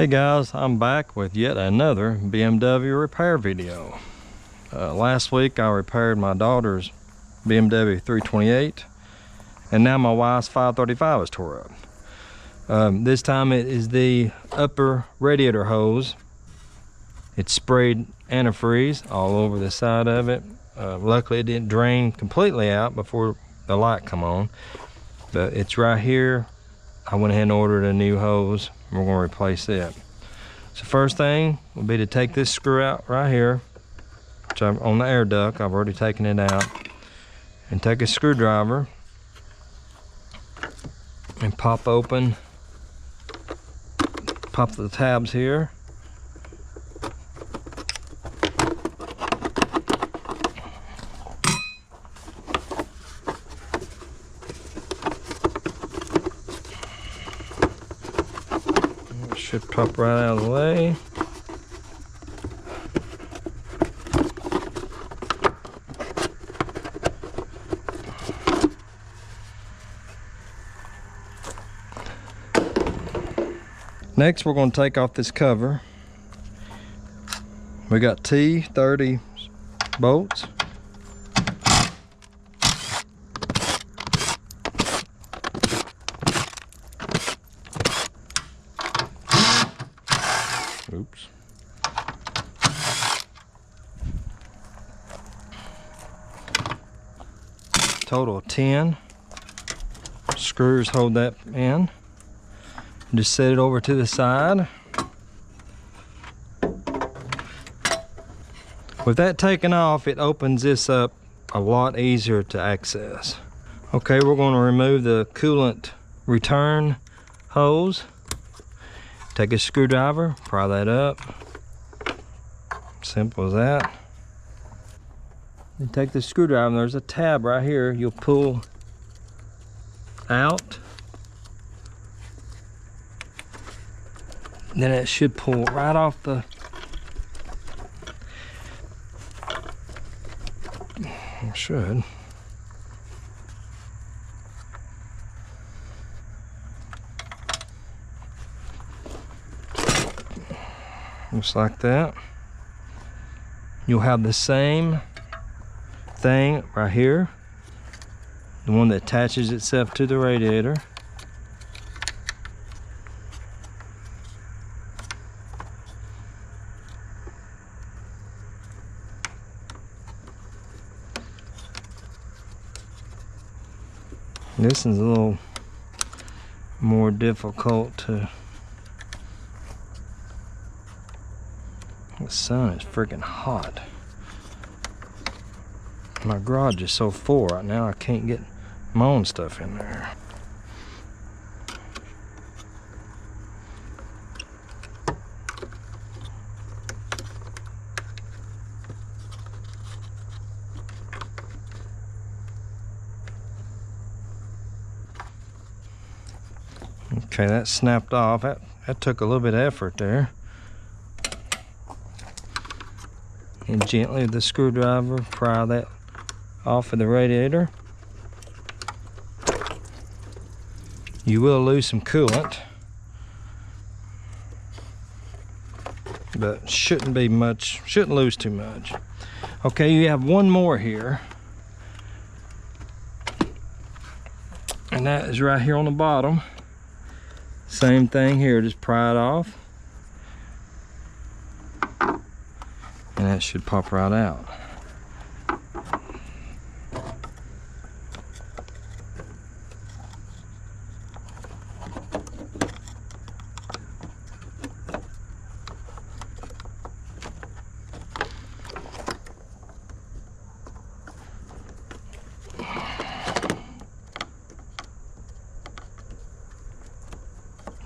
Hey guys, I'm back with yet another BMW repair video. Last week I repaired my daughter's BMW 328 and now my wife's 535 is tore up. This time it is the upper radiator hose. It's sprayed antifreeze all over the side of it. Luckily it didn't drain completely out before the light come on, but it's right here. I went ahead and ordered a new hose. We're going to replace it. So first thing will be to take this screw out right here, which I'm on the air duct. I've already taken it out, and take a screwdriver and pop the tabs here. Should pop right out of the way. Next, we're going to take off this cover. We got T30 bolts. Oops. Total of 10 screws hold that in. Just set it over to the side. With that taken off, it opens this up a lot easier to access. Okay, we're going to remove the coolant return hose. Take a screwdriver, pry that up. Simple as that. Then take the screwdriver, and there's a tab right here you'll pull out. Then it should pull right off the... It should. Just like that. You'll have the same thing right here, the one that attaches itself to the radiator. This is a little more difficult to... The sun is freaking hot. My garage is so full right now I can't get my own stuff in there. Okay, that snapped off. That took a little bit of effort there. And gently with the screwdriver, pry that off of the radiator. You will lose some coolant, but shouldn't be much, shouldn't lose too much. Okay, you have one more here, and that is right here on the bottom. Same thing here, just pry it off. And that should pop right out.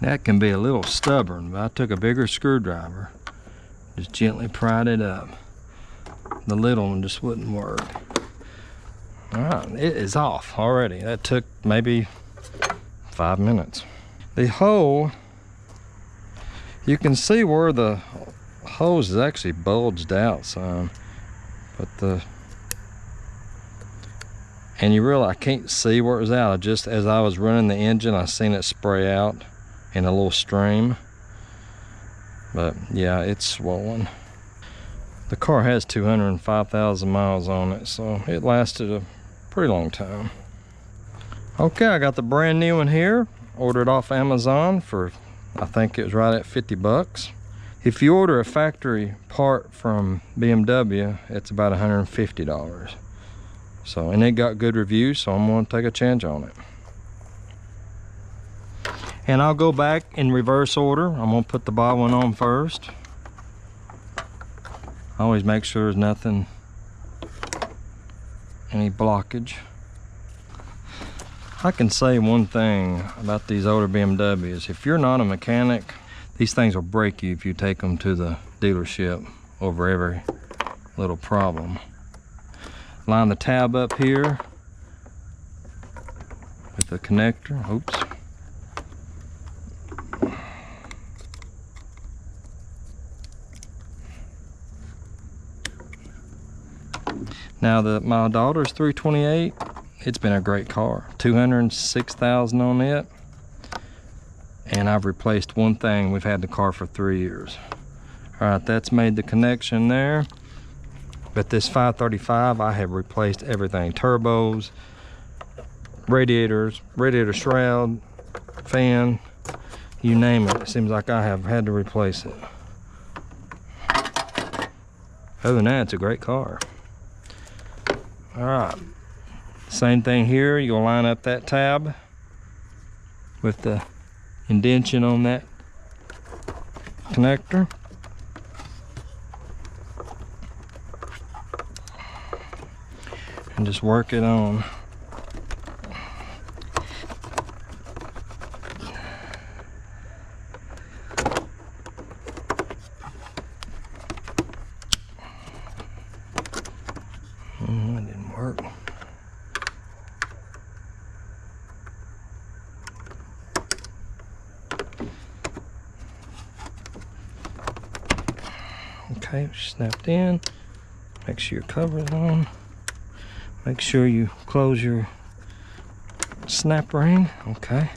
That can be a little stubborn, but I took a bigger screwdriver. Just gently pried it up. The little one just wouldn't work. All right, it is off already. That took maybe 5 minutes. The hole, you can see where the hose is actually bulged out some, but and you really, I can't see where it was out. Just as I was running the engine, I seen it spray out in a little stream. But yeah, it's swollen. The car has 205,000 miles on it, so it lasted a pretty long time. Okay, I got the brand new one here. Ordered off Amazon for, I think it was right at 50 bucks. If you order a factory part from BMW, it's about $150. So, and it got good reviews, so I'm gonna take a chance on it. And I'll go back in reverse order. I'm gonna put the bottom one on first. I always make sure there's nothing, any blockage. I can say one thing about these older BMWs. If you're not a mechanic, these things will break you if you take them to the dealership over every little problem. Line the tab up here with the connector. Oops. Now my daughter's 328. It's been a great car. 206,000 on it. And I've replaced one thing. We've had the car for 3 years. All right, that's made the connection there. But this 535, I have replaced everything. Turbos, radiators, radiator shroud, fan, you name it. It seems like I have had to replace it. Other than that, it's a great car. All right, same thing here. You'll line up that tab with the indention on that connector. And just work it on. That didn't work. Okay, snapped in. Make sure your cover's on. Make sure you close your snap ring. Okay,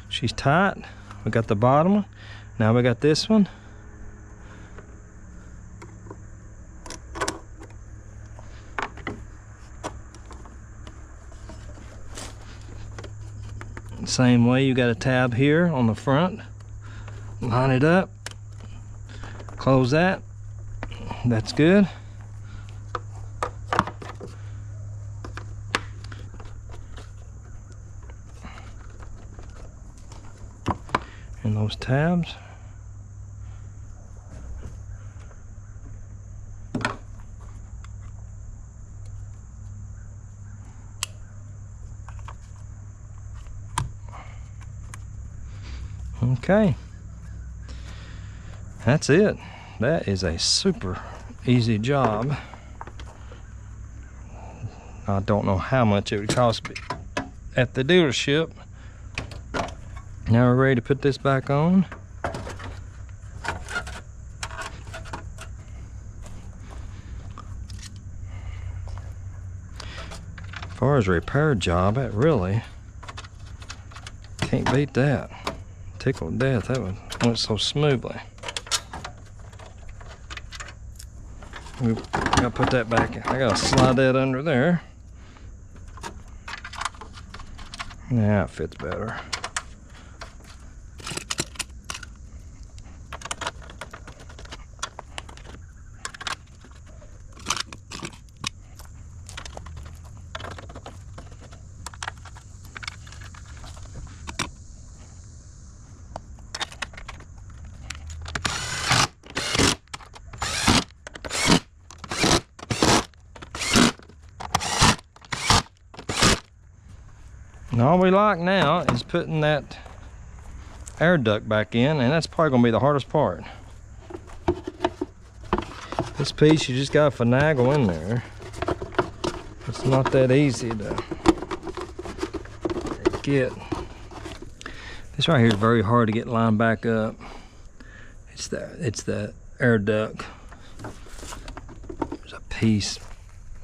she's tight. We got the bottom one. Now we got this one. Same way, you got a tab here on the front. Line it up. Close that. That's good. And those tabs. Okay, that's it. That is a super easy job. I don't know how much it would cost me at the dealership. Now we're ready to put this back on. As far as a repair job, it really can't beat that. Tickled to death, that went so smoothly. We gotta put that back in. I gotta slide that under there. Now it fits better. And all we like now is putting that air duct back in, and that's probably gonna be the hardest part. This piece you just gotta finagle in there. It's not that easy to get. This right here is very hard to get lined back up. It's the air duct. There's a piece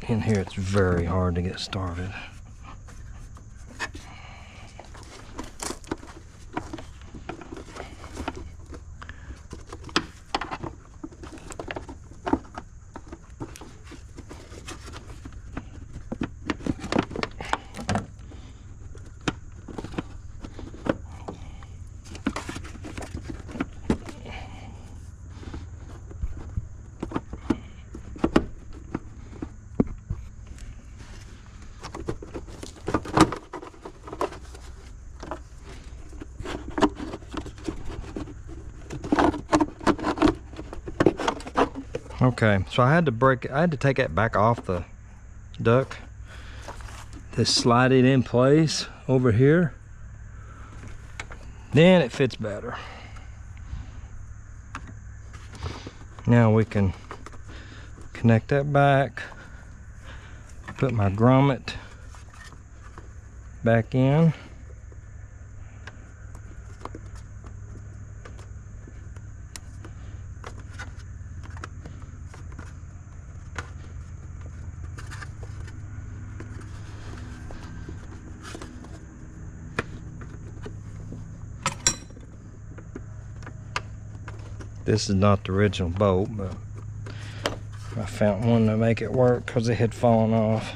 in here, it's very hard to get started. Okay, so I had to take that back off the duct to slide it in place over here. Then it fits better. Now we can connect that back, put my grommet back in. This is not the original bolt, but I found one to make it work because it had fallen off.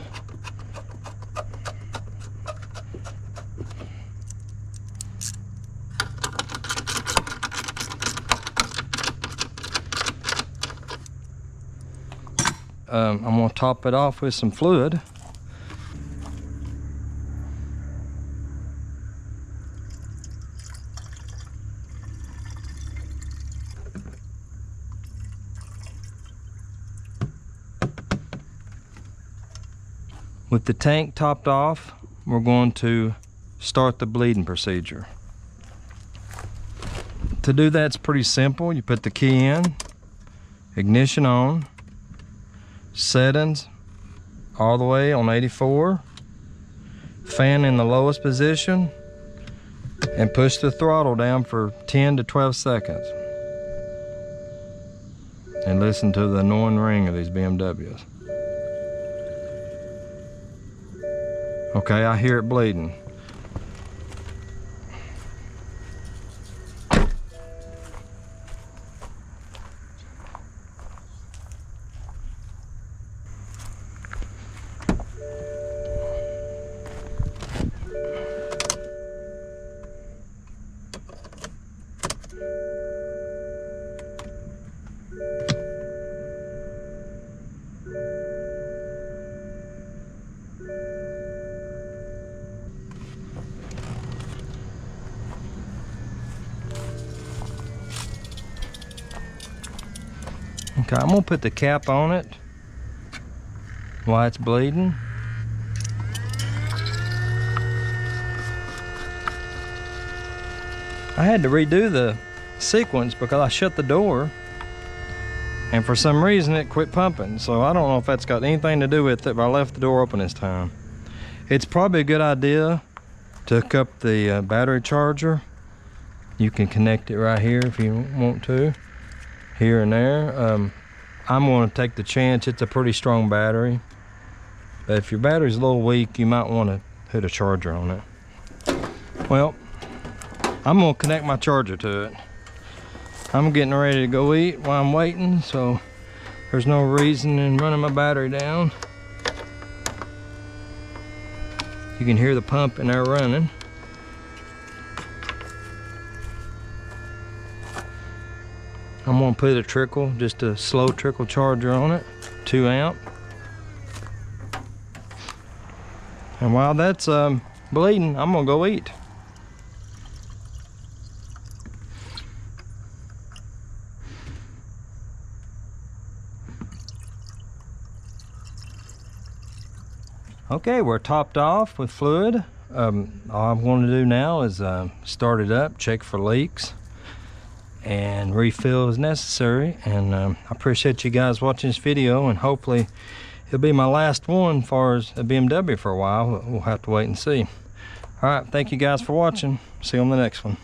I'm going to top it off with some fluid. With the tank topped off, we're going to start the bleeding procedure. To do that, it's pretty simple. You put the key in, ignition on, settings all the way on 84, fan in the lowest position, and push the throttle down for 10 to 12 seconds. And listen to the annoying ring of these BMWs. Okay, I hear it bleeding. Okay, I'm gonna put the cap on it while it's bleeding. I had to redo the sequence because I shut the door and for some reason it quit pumping. So I don't know if that's got anything to do with it, but I left the door open this time. It's probably a good idea to hook up the battery charger. You can connect it right here if you want to, here and there. I'm going to take the chance. It's a pretty strong battery, but if your battery's a little weak, you might want to put a charger on it. Well, I'm going to connect my charger to it. I'm getting ready to go eat while I'm waiting, so there's no reason in running my battery down. You can hear the pump in there running. I'm gonna put a trickle, just a slow trickle charger on it, 2 amp. And while that's bleeding, I'm gonna go eat. Okay, we're topped off with fluid. All I'm going to do now is start it up, check for leaks, and refill as necessary. And I appreciate you guys watching this video, and hopefully it'll be my last one as far as a BMW for a while. We'll have to wait and see. All right, thank you guys for watching. See you on the next one.